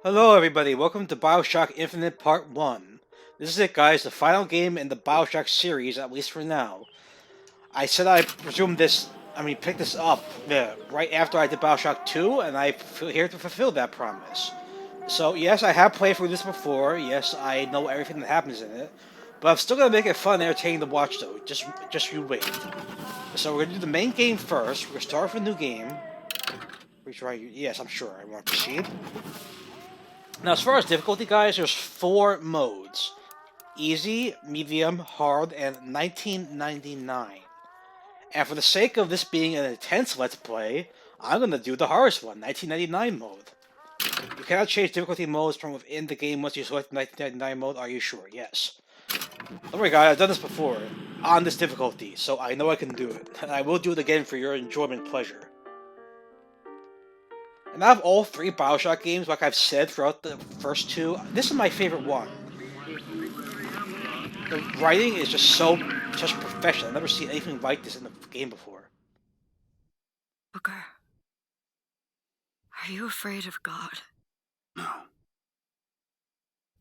Hello everybody, welcome to BioShock Infinite Part 1. This is it guys, the final game in the BioShock series, at least for now. I said I pick this up right after I did BioShock 2, and I'm here to fulfill that promise. So yes, I have played through this before, yes, I know everything that happens in it, but I'm still gonna make it fun and entertaining to watch though, just you wait. So we're gonna do the main game first, we're gonna start with a new game. Yes, I'm sure, I want to proceed. Now, as far as difficulty, guys, there's 4 modes. Easy, medium, hard, and 1999. And for the sake of this being an intense Let's Play, I'm going to do the hardest one, 1999 mode. You cannot change difficulty modes from within the game once you select 1999 mode, are you sure? Yes. Don't worry guys, I've done this before, on this difficulty, so I know I can do it. And I will do it again for your enjoyment and pleasure. And out of all 3 BioShock games, like I've said throughout the first 2, this is my favorite one. The writing is just professional. I've never seen anything like this in the game before. Booker, are you afraid of God? No.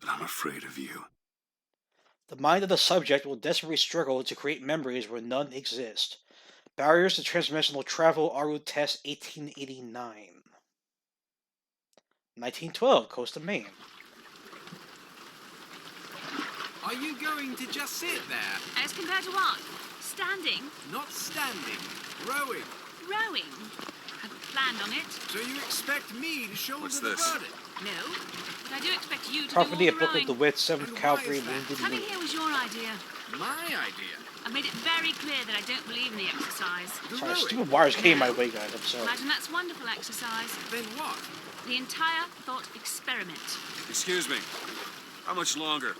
But I'm afraid of you. The mind of the subject will desperately struggle to create memories where none exist. Barriers to transdimensional travel, Aru Test 1889. 1912, Coast of Maine. Are you going to just sit there? As compared to what? Standing? Not standing, rowing. Rowing? Hadn't planned on it. So you expect me to shoulder What's the this? burden? No. But I do expect you to Property do of all the Book of rowing. DeWitt, 7th And why Cavalry, is that? Wounded Coming Knee. here was your idea. My idea. I made it very clear that I don't believe in the exercise. The Sorry, rowing. stupid wires came my way, guys. I'm sorry. Imagine that's wonderful exercise. Then what? The entire thought experiment. Excuse me. How much longer?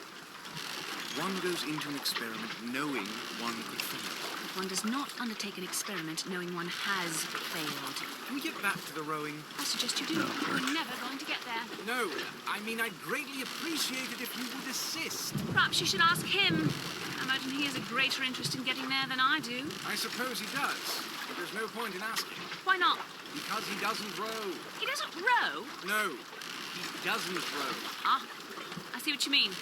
One goes into an experiment knowing one could fail. But one does not undertake an experiment knowing one has failed. Can we get back to the rowing? I suggest you do. We're never going to get there. No, I mean I'd greatly appreciate it if you would assist. Perhaps you should ask him. I imagine he has a greater interest in getting there than I do. I suppose he does, but there's no point in asking. Why not? Because he doesn't row. He doesn't row. No, he doesn't row. Ah, I see what you mean.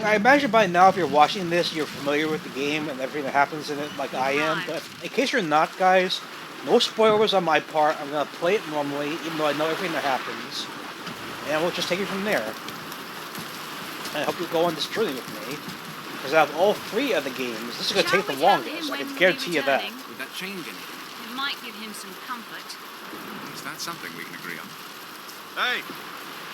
I imagine by now, if you're watching this, you're familiar with the game and everything that happens in it, like I am. But in case you're not, guys, no spoilers on my part. I'm gonna play it normally, even though I know everything that happens, and we'll just take it from there. And I hope you go on this journey with me, because out of all 3 of the games, this is gonna Shall take the we tell longest. him I when can we'll guarantee be you that. returning? Would that change anything? It might give him some comfort. Is that something we can agree on? Hey!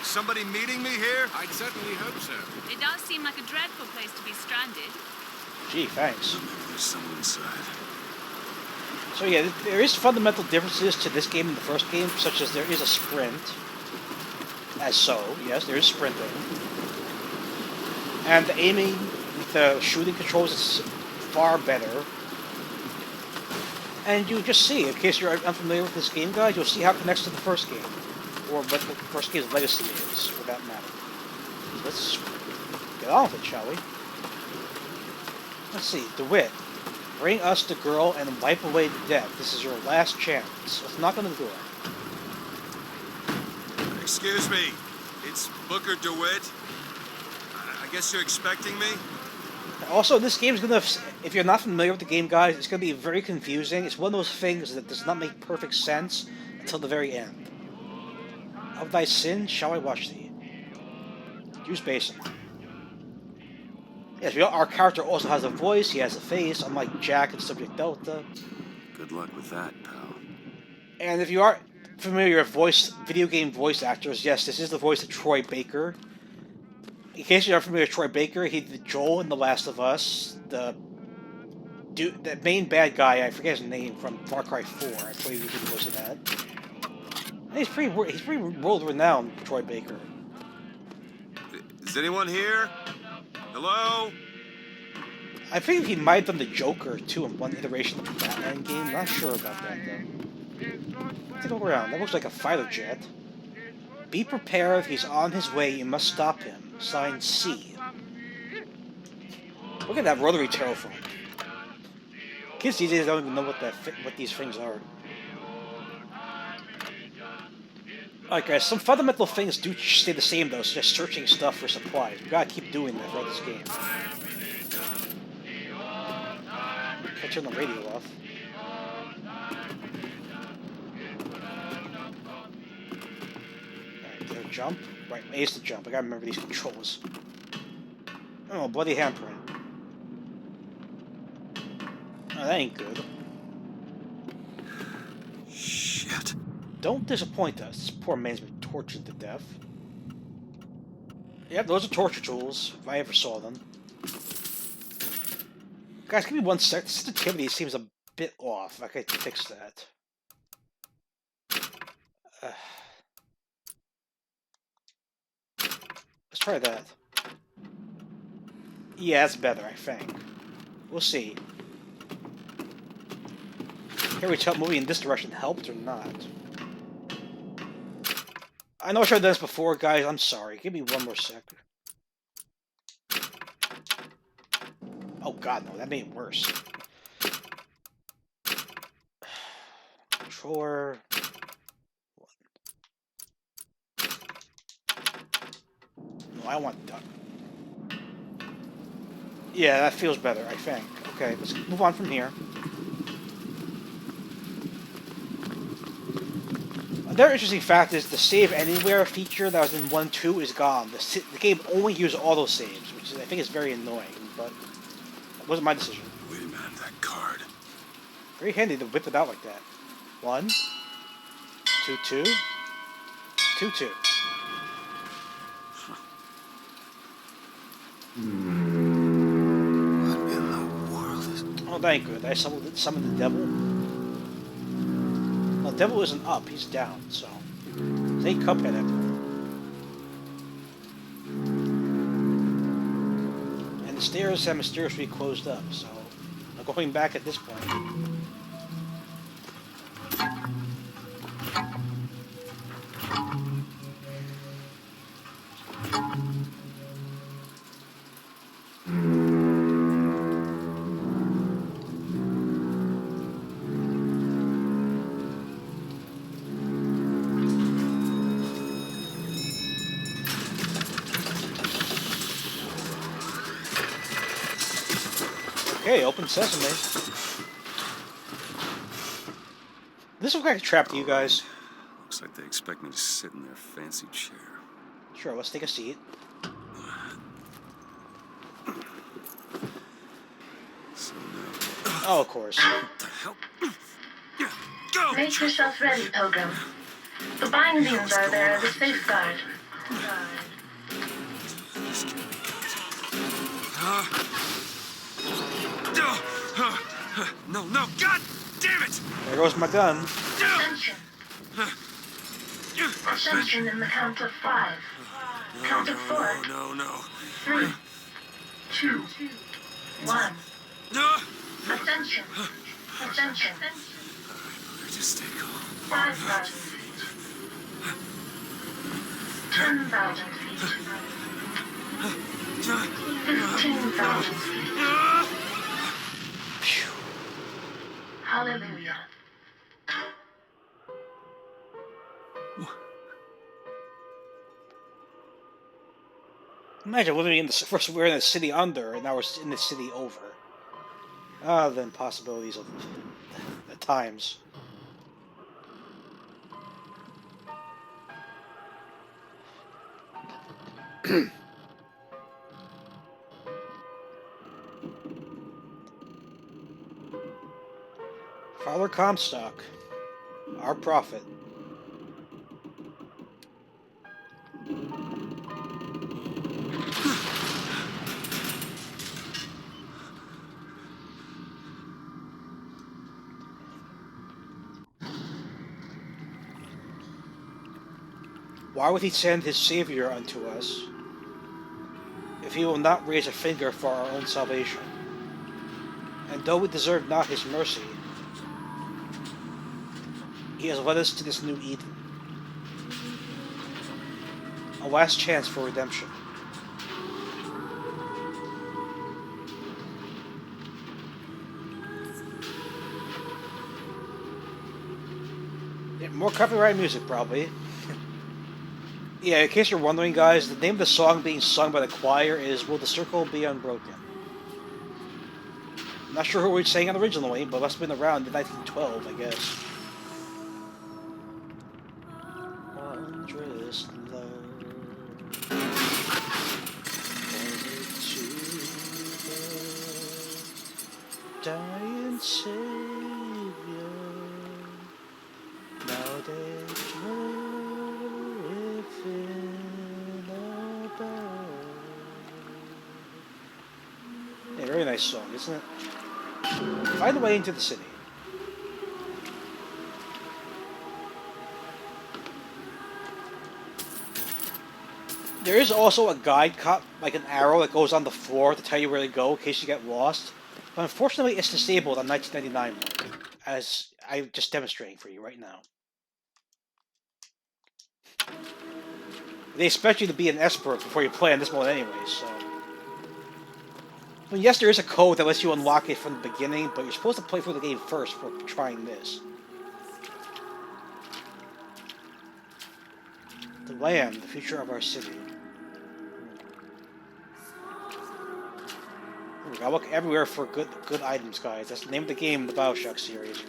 Is somebody meeting me here? I'd certainly hope so. It does seem like a dreadful place to be stranded. Gee, thanks. Maybe there's someone inside. So yeah, there is fundamental differences to this game and the first game, such as there is a sprint. Yes, there is sprinting. And the aiming with the shooting controls is far better. And you just see, in case you're unfamiliar with this game, guys, you'll see how it connects to the first game. Or what the first game's legacy is, for that matter. Let's get on with it, shall we? Let's see, DeWitt. Bring us the girl and wipe away the debt. This is your last chance. Let's knock on the door. Excuse me. It's Booker DeWitt. I guess you're expecting me? Also, this game's gonna, if you're not familiar with the game, guys, it's gonna be very confusing. It's one of those things that does not make perfect sense until the very end. Of thy sin shall I wash thee. Use basin. Yes, our character also has a voice, he has a face, unlike Jack in Subject Delta. Good luck with that, pal. And if you are familiar with video game voice actors, yes, this is the voice of Troy Baker. In case you're not familiar with Troy Baker, he did Joel in The Last of Us. The main bad guy, I forget his name, from Far Cry 4. I believe he did voice of that. And he's pretty world renowned, Troy Baker. Is anyone here? Hello? I think he might have done the Joker too in one iteration of the Batman game. Not sure about that though. Take a look around. That looks like a fighter jet. Be prepared. He's on his way. You must stop him. Signed C. Look at that rotary telephone. Kids these days don't even know what these things are. Alright guys, some fundamental things do stay the same though, such as searching stuff for supplies. We gotta keep doing that throughout this game. Can't turn the radio off. Alright, did I jump? Right, A is to jump. I gotta remember these controls. Oh, bloody handprint. Oh, that ain't good. Shit. Don't disappoint us. This poor man's been tortured to death. Yep, those are torture tools, if I ever saw them. Guys, give me 1 sec. The sensitivity seems a bit off. I could fix that. Let's try that. Yeah, that's better, I think. We'll see. Can we tell moving in this direction helped or not? I know I showed this before, guys. I'm sorry. Give me 1 more sec. Oh god, no. That made it worse. Controller... No, I want duck. Yeah, that feels better, I think. Okay, let's move on from here. Another interesting fact is the save anywhere feature that was in 1.2 is gone. The game only uses autosaves, which is, I think is very annoying, but that wasn't my decision. Wait a minute, that card. Very handy to whip it out like that. 1, 2, 2, 2, 2. What in the world is... Oh, that ain't good. I summoned the devil. Well, the devil isn't up, he's down, so... It ain't Cuphead after all. And the stairs have mysteriously closed up, so... I'm going back at this point. Okay, open sesame. This looks like a trap to you guys. Looks like they expect me to sit in their fancy chair. Sure, let's take a seat. So now... Oh, of course. What the hell? Go! Make yourself ready, Pilgrim. The bindings are there as a safeguard. No, no, God damn it! There goes my gun. Ascension. Ascension in the count of 5. Count of 4. No. 3, 2, 1. No! Ascension. Ascension. Just stay calm. 5,000 feet. 10,000 feet. 15,000 feet. Hallelujah. Imagine living in the first we were in the city under, and now we're in the city over. Ah, the impossibilities of the times. Father Comstock, our prophet. Why would he send his Savior unto us, if he will not raise a finger for our own salvation? And though we deserve not his mercy, he has led us to this new Eden. A last chance for redemption. Yeah, more copyright music, probably. Yeah, in case you're wondering, guys, the name of the song being sung by the choir is "Will the Circle Be Unbroken." I'm not sure who we sang it originally, but it must have been around in 1912, I guess. Wondrous love, only to the dying Savior. Now they dwelleth in above. Yeah, very nice song, isn't it? Find a way into the city. There is also a guide cut, like an arrow that goes on the floor to tell you where to go in case you get lost. But unfortunately, it's disabled on 1999 mode, as I'm just demonstrating for you right now. They expect you to be an expert before you play on this mode anyway, so... I mean, yes, there is a code that lets you unlock it from the beginning, but you're supposed to play through the game first before trying this. The land, the future of our city. I look everywhere for good items, guys. That's the name of the game in the BioShock series.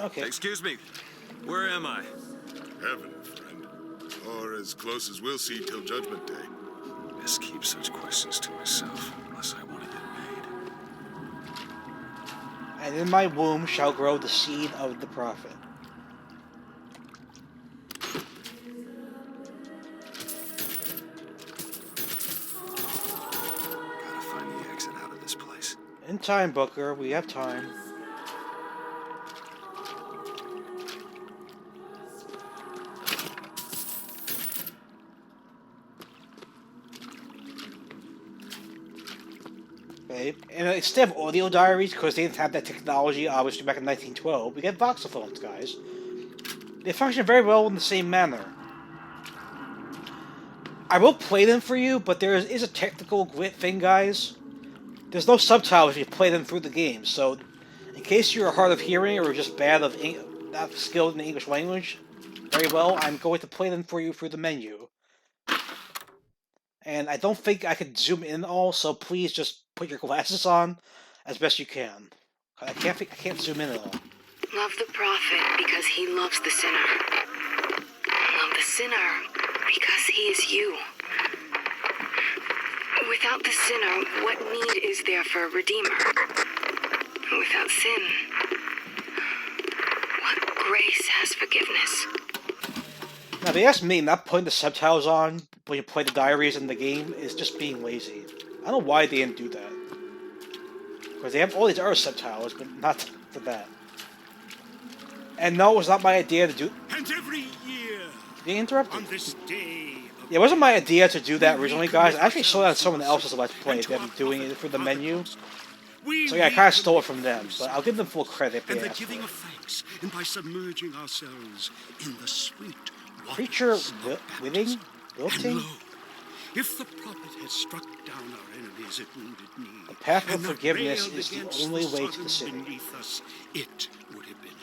Okay. Excuse me. Where am I? Heaven, friend. Or as close as we'll see till Judgment Day. Best keep such questions to myself, unless I want to get paid. And in my womb shall grow the seed of the prophet. Gotta find the exit out of this place. In time, Booker. We have time. Okay. And instead of audio diaries, because they didn't have that technology, obviously, back in 1912, we get voxophones, guys. They function very well in the same manner. I will play them for you, but there is a technical glitch thing, guys. There's no subtitles if you play them through the game, so in case you're hard of hearing or just not skilled in the English language very well, I'm going to play them for you through the menu. And I don't think I could zoom in all, so please just put your glasses on as best you can. I can't zoom in at all. Love the prophet because he loves the sinner. Love the sinner because he is you. Without the sinner, what need is there for a redeemer? Without sin, what grace has forgiveness? Now, if you ask me, not putting the subtitles on when you play the diaries in the game is just being lazy. I don't know why they didn't do that. Because they have all these other subtitles, but not for that. And no, it was not my idea to do... And every year, They interrupted. on this day of Yeah, it wasn't my idea to do that originally, guys. I actually saw that on someone else's Let's Play, them doing it for the menu. we So yeah, I kind of recommit stole it from them, but I'll give them full credit if and they the ask for giving it. of thanks, and by submerging ourselves in the sweet waters Preacher of Wilting? baptism. And Wilting? lo, if the prophet had struck down our enemies at wounded knee, The path of and not forgiveness railed is the against only way to southern the city. beneath us, it would have been enough.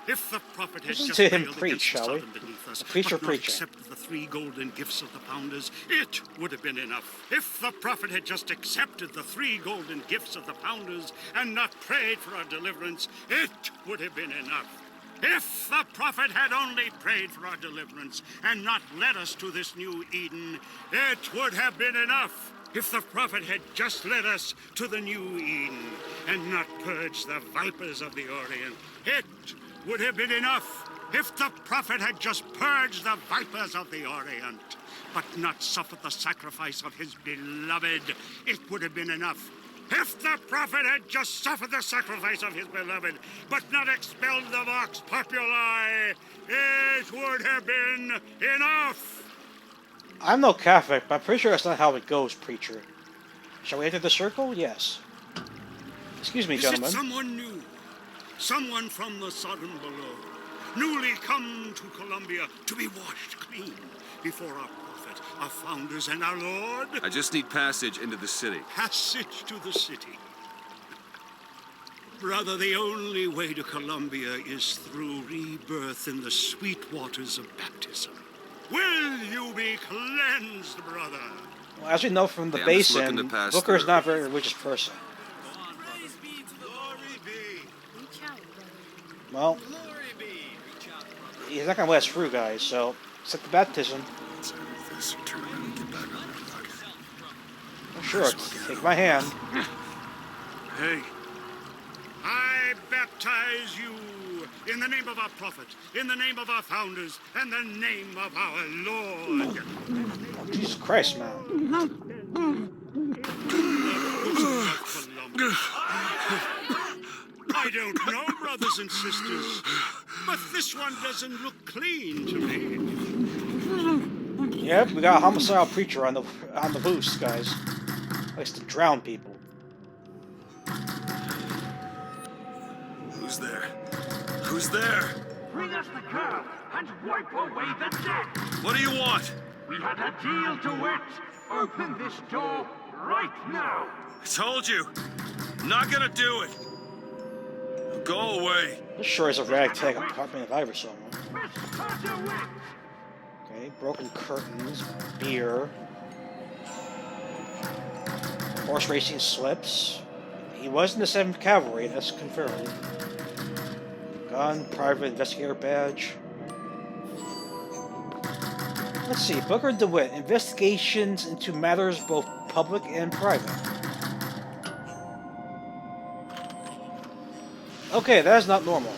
If the prophet had Listen just to him railed preach, against the shall we? southern beneath us, The preacher but not preaching. accepted the 3 golden gifts of the pounders, it would have been enough. If the prophet had just accepted the 3 golden gifts of the pounders and not prayed for our deliverance, it would have been enough. If the prophet had only prayed for our deliverance and not led us to this new Eden, it would have been enough. If the prophet had just led us to the new Eden and not purged the vipers of the Orient, it would have been enough. If the prophet had just purged the vipers of the Orient, but not suffered the sacrifice of his beloved, it would have been enough. If the prophet had just suffered the sacrifice of his beloved, but not expelled the vox populi, it would have been enough. I'm no Catholic, but I'm pretty sure that's not how it goes, preacher. Shall we enter the circle? Yes. Excuse me, Is gentlemen. it someone new? Someone from the Sodom below, newly come to Columbia to be washed clean before our prophet, our founders, and our Lord? I just need passage into the city. Passage to the city. Brother, the only way to Columbia is through rebirth in the sweet waters of baptism. Will you be cleansed, brother? Well, as we know from the Yeah, I'm just looking basin, to pass Booker is through. not a very religious person. Well, he's not gonna let us through, guys. So, accept the baptism. Let's end this and turn around and get back on that rocket. Oh, sure, take my hand. Hey. I baptize you in the name of our prophet, in the name of our founders, and the name of our Lord. Oh, Jesus Christ, man. I don't know, brothers and sisters, but this one doesn't look clean to me. Yep, we got a homicidal preacher on the loose, guys. Likes to drown people. Who's there? Who's there? Bring us the curve and wipe away the debt. What do you want? We had a deal to it. Open this door right now. I told you. I'm not gonna do it. Go away. This sure is a ragtag apartment if I ever saw one. Miss Carteret. Okay, broken curtains, beer, horse racing slips. He was in the 7th Cavalry, that's confirmed. Gun, private investigator badge. Let's see, Booker DeWitt, investigations into matters both public and private. Okay, that is not normal.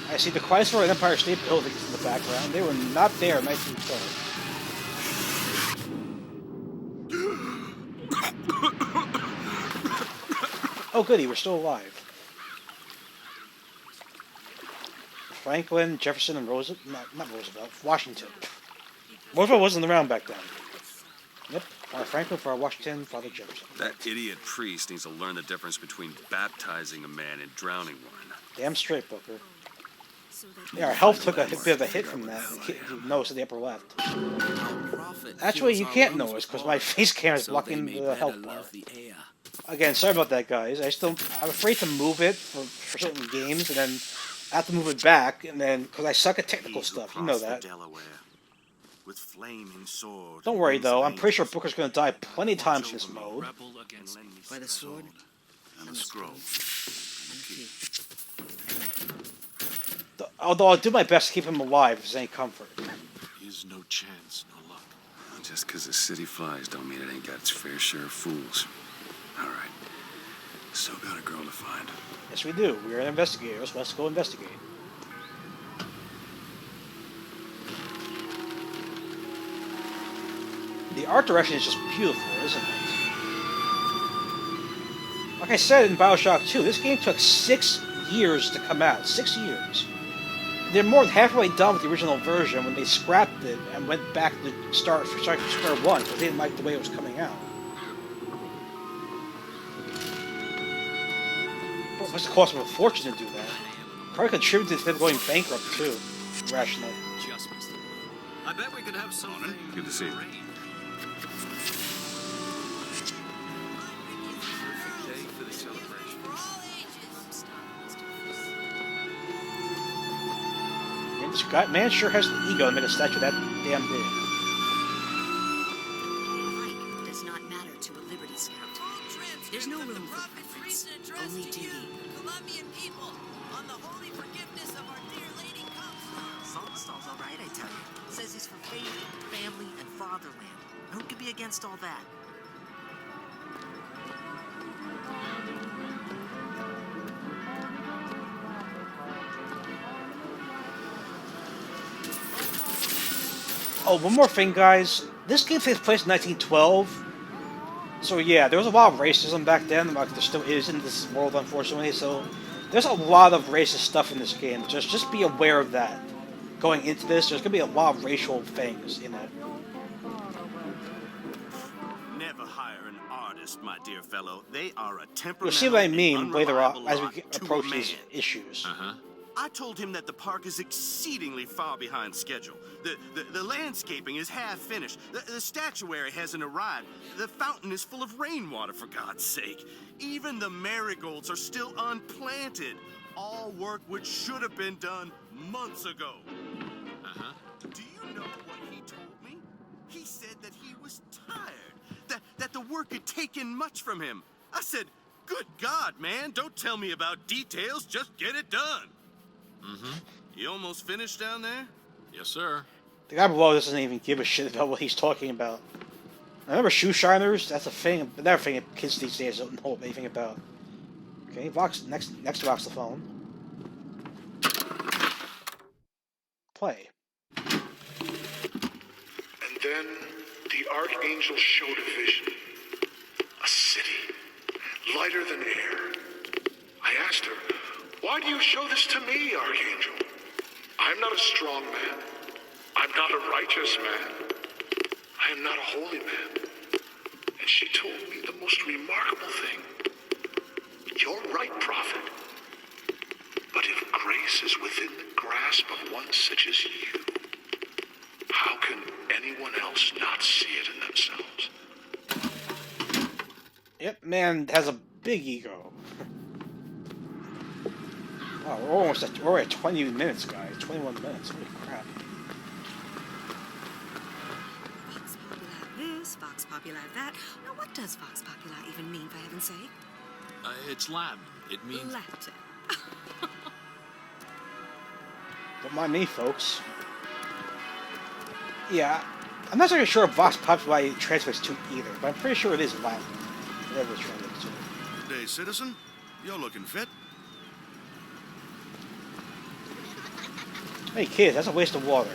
I see the Chrysler and Empire State Buildings in the background. They were not there in 1912. Oh goody, we're still alive. Franklin, Jefferson, and Roosevelt. Not Roosevelt. Washington. Roosevelt wasn't around back then. Yep. Father Franklin, Father Washington, Father Jefferson. That idiot priest needs to learn the difference between baptizing a man and drowning one. Damn straight, Booker. Yeah, our health took a bit of a hit from that. You notice in the upper left. Actually, you can't notice because my face cam is blocking the health bar. Again, sorry about that, guys. I'm afraid to move it for certain games, and then I have to move it back, and then because I suck at technical stuff, you know that. With flaming sword. Don't worry though. I'm pretty sure Booker's gonna die plenty of times in this mode. By the sword and the scroll. Although I'll do my best to keep him alive if there's any comfort. He's no chance, no luck. Just because the city flies don't mean it ain't got its fair share of fools. All right. Still got a girl to find. Yes, we do. We're investigators. Let's go investigate. The art direction is just beautiful, isn't it? Like I said in BioShock 2, this game took 6 years to come out. 6 years. They're more than halfway done with the original version when they scrapped it and went back to start from square one because they didn't like the way it was coming out. Well, it must have cost them a fortune to do that. Probably contributed to them going bankrupt too, rationally. I bet we could have something. Good to see you. Man sure has the ego to make a statue that damn big. Life does not matter to a Liberty Scout. There's no room for preference, only duty. Columbian people, on the holy forgiveness of our dear Lady comes. Saltonstall's all right, I tell you. Says he's for faith, family, and fatherland. Who could be against all that? Oh, one more thing, guys. This game takes place in 1912. So yeah, there was a lot of racism back then, like there still is in this world, unfortunately. So there's a lot of racist stuff in this game. Just be aware of that. Going into this, there's gonna be a lot of racial things in it. Never hire an artist honest, my dear fellow. They are a You'll temperamental see what I and mean later on unreliable as we lot to a approach these man. issues. I told him that the park is exceedingly far behind schedule. The landscaping is half finished. The statuary hasn't arrived. The fountain is full of rainwater, for God's sake. Even the marigolds are still unplanted. All work which should have been done months ago. Do you know what he told me? He said that he was tired, that the work had taken much from him. I said, good God, man, don't tell me about details, just get it done. You almost finished down there? Yes, sir. The guy below doesn't even give a shit about what he's talking about. I remember shoe shiners, that's a thing, another thing that kids these days don't know anything about. Okay, Vox, next to Vox the phone. Play. And then the Archangel showed a vision. A city, lighter than air. I asked her, why do you show this to me, Archangel? I'm not a strong man. I'm not a righteous man. I am not a holy man. And she told me the most remarkable thing. You're right, prophet. But if grace is within the grasp of one such as you, how can anyone else not see it in themselves? Yep, man has a big ego. Wow, we're at 20 minutes, guys. 21 minutes. Holy crap. Vox Populi this, Vox Populi that. Now, what does Vox Populi even mean, for heaven's sake? It's Latin. It means... Latin. Don't mind me, folks. Yeah, I'm not so sure if Vox Populi translates to either, but I'm pretty sure it is Latin. Whatever it translates to. Good day, citizen. You're looking fit. Hey kids, that's a waste of water.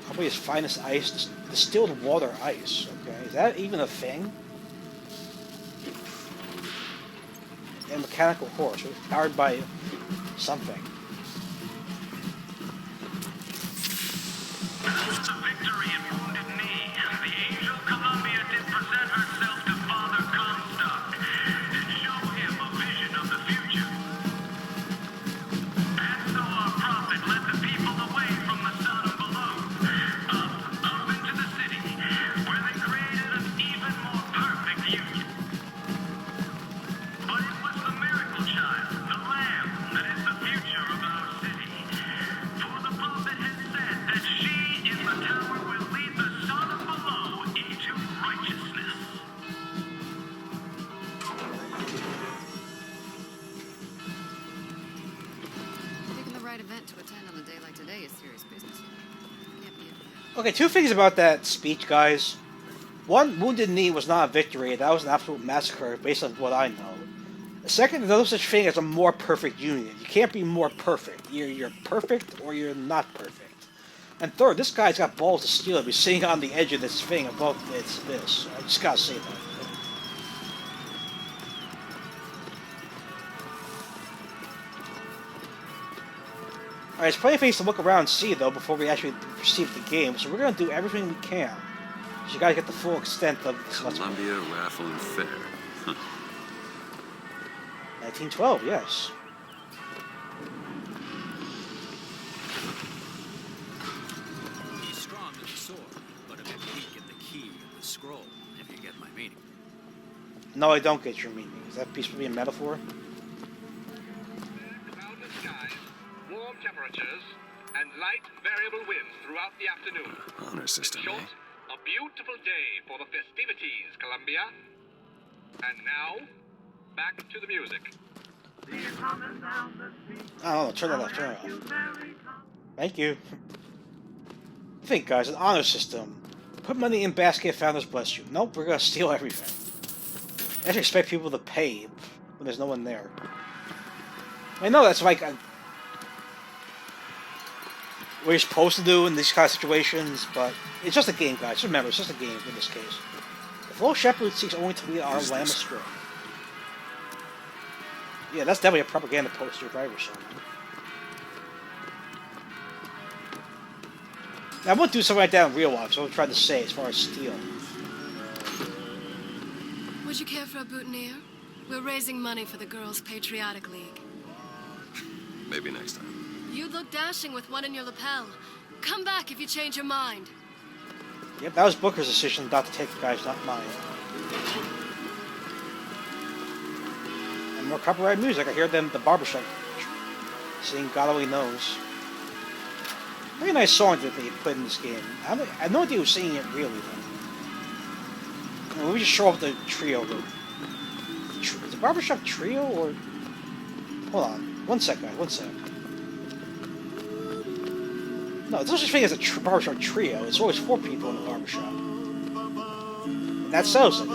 Probably his finest ice, distilled water ice, okay? Is that even a thing? A mechanical horse, powered by something. That was the victory in Wounded Knee. The angel Columbia did present herself to Father Comstock and show him a vision of the future. And so our prophet led the people away from the sun below, up into the city, where they created an even more perfect union. But it was the miracle child, the lamb, that is the future of our city. For the prophet had said that she in the tower will lead the son of below into righteousness. Picking the right event to attend on a day like today is serious business. Can't be a... Okay, two things about that speech, guys. One, Wounded Knee was not a victory. That was an absolute massacre, based on what I know. Second, there's no such thing as a more perfect union. You can't be more perfect. You're perfect or you're not perfect. And third, this guy's got balls to steal it. He's sitting on the edge of this thing above this. I just gotta say that. Alright, there's plenty of things to look around and see, though, before we actually proceed with the game. So we're gonna do everything we can. So you gotta get the full extent of this. Columbia Raffle and Fair. 1912, yes. He's strong with the sword, but a bit weak in the key of the scroll, if you get my meaning. No, I don't get your meaning. Is that piece to be a metaphor? Cloudless skies, warm temperatures, and light variable winds throughout the afternoon. Honor system, In short, a beautiful day for the festivities, Columbia. And now, back to the music. Oh, turn that off, turn that off. Thank you. Think, guys, an honor system. Put money in basket, founders bless you. Nope, we're gonna steal everything. I actually expect people to pay when there's no one there. I know that's like what you're supposed to do in these kind of situations, but it's just a game, guys. Just remember, it's just a game in this case. The Little Shepherd seeks only to lead our lamb astray. Yeah, that's definitely a propaganda poster if I ever saw one. I won't do something like that in real life, so I'm trying to say as far as steal. Would you care for a boutonniere? We're raising money for the Girls' Patriotic League. Maybe next time. You'd look dashing with one in your lapel. Come back if you change your mind. Yep, that was Booker's decision not to take the guys, not mine. And more copyright music. I hear them, the barbershop, singing God Only Knows. Very nice song that they put in this game. I have no idea who's singing it really, though. I mean, we just show up the trio. Is it Barbershop Trio, or... Hold on. One sec, guys. One sec. No, there's no such thing as a barbershop trio. It's always 4 people in the barbershop. And that settles it.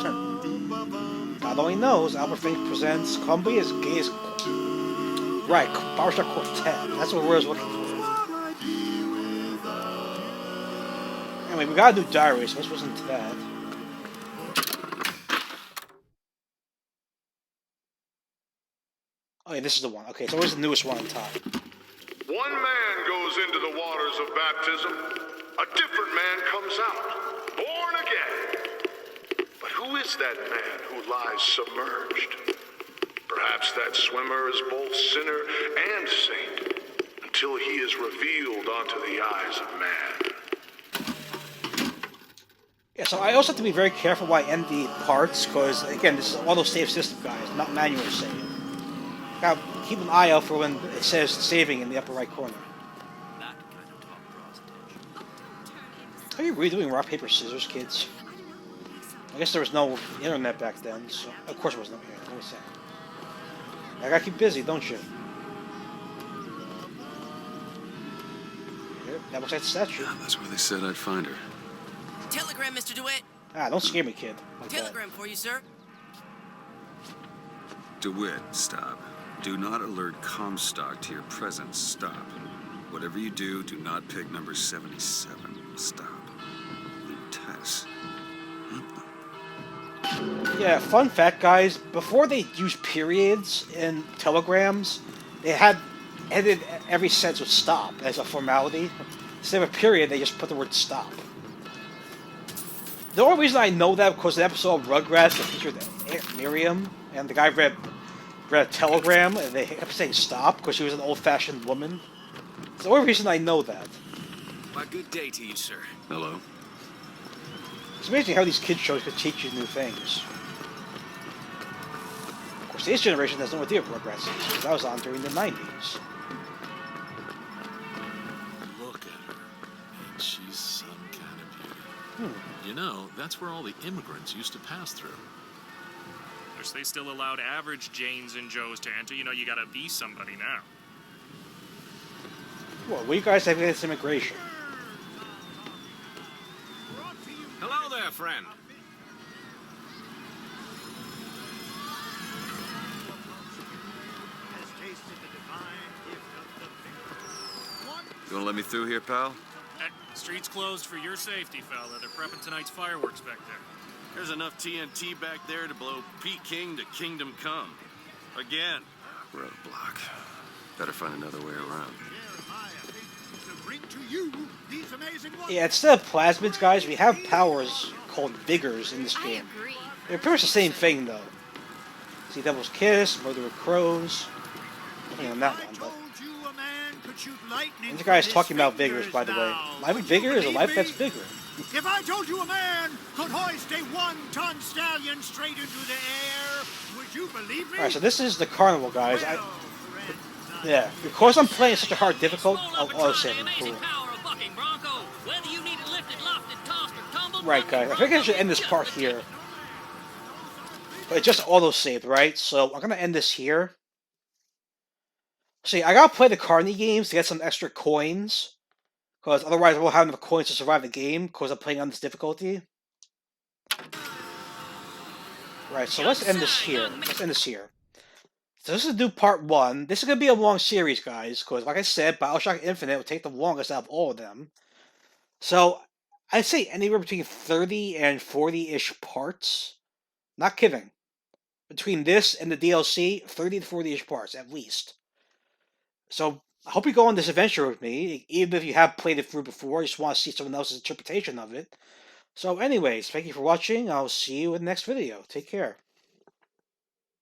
God Only Knows. Albert Fink presents Columbia's Gayest... Right, Barbershop Quartet. That's what we're looking for. Anyway, we got a new diary, so let's listen to that. Oh yeah, this is the one. Okay, so where's the newest one on top? One man goes into the waters of baptism, a different man comes out, born again. But who is that man who lies submerged? Perhaps that swimmer is both sinner and saint, until he is revealed onto the eyes of man. Yeah, so I also have to be very careful when I end the parts, because, again, this is auto-save system, guys, not manual save. Gotta keep an eye out for when it says saving in the upper right corner. Are you redoing rock, paper, scissors, kids? I guess there was no internet back then, so... Of course there was no internet, what was that? I gotta keep busy, don't you? Here, that looks like the statue. Yeah, that's where they said I'd find her. Telegram, Mr. DeWitt. Ah, don't scare me, kid. Like Telegram for you, sir. DeWitt, stop. Do not alert Comstock to your presence. Stop. Whatever you do, do not pick number 77. Stop. Tess. Yeah, fun fact, guys. Before they used periods in telegrams, they had edited every sentence with stop as a formality. Instead of a period, they just put the word stop. The only reason I know that because the episode of Rugrats that featured Aunt Miriam, and the guy read a telegram, and they kept saying stop because she was an old-fashioned woman. It's the only reason I know that. Why, good day to you, sir. Hello. It's amazing how these kids shows could teach you new things. Of course, this generation has no idea what Rugrats is, because that was on during the 90s. Look at her. And she's some kind of beauty. You know, that's where all the immigrants used to pass through. Wish they still allowed average Janes and Joes to enter. You know, you gotta be somebody now. Well, what do you guys have against immigration? Hello there, friend. You wanna let me through here, pal? Street's closed for your safety, fella. They're prepping tonight's fireworks back there. There's enough TNT back there to blow Pete King to Kingdom Come. Again. Roadblock. Better find another way around. Yeah, instead of plasmids, guys, we have powers called vigors in this game. They're pretty much the same thing, though. See Devil's Kiss, Murder with Crows. Nothing on that one, but... This guy is talking about vigors, by the way. Life with vigor is a life that's bigger. If I told you a man could hoist a 1-ton stallion straight into the air, would you believe me? Alright, so this is the carnival, guys. Yeah, because I'm playing such a hard difficult, I'll auto-save it. Cool. Right, guys. I think I should end this part here. But it just auto-saved, right? So I'm gonna end this here. See, I gotta play the Carney games to get some extra coins. Because otherwise I won't have enough coins to survive the game, because I'm playing on this difficulty. Right, so let's end this here. So this is do part 1. This is going to be a long series, guys, because like I said, BioShock Infinite will take the longest out of all of them. So, I'd say anywhere between 30 and 40-ish parts. Not kidding. Between this and the DLC, 30 to 40-ish parts, at least. So, I hope you go on this adventure with me, even if you have played it through before, you just want to see someone else's interpretation of it. So anyways, thank you for watching. I'll see you in the next video. Take care.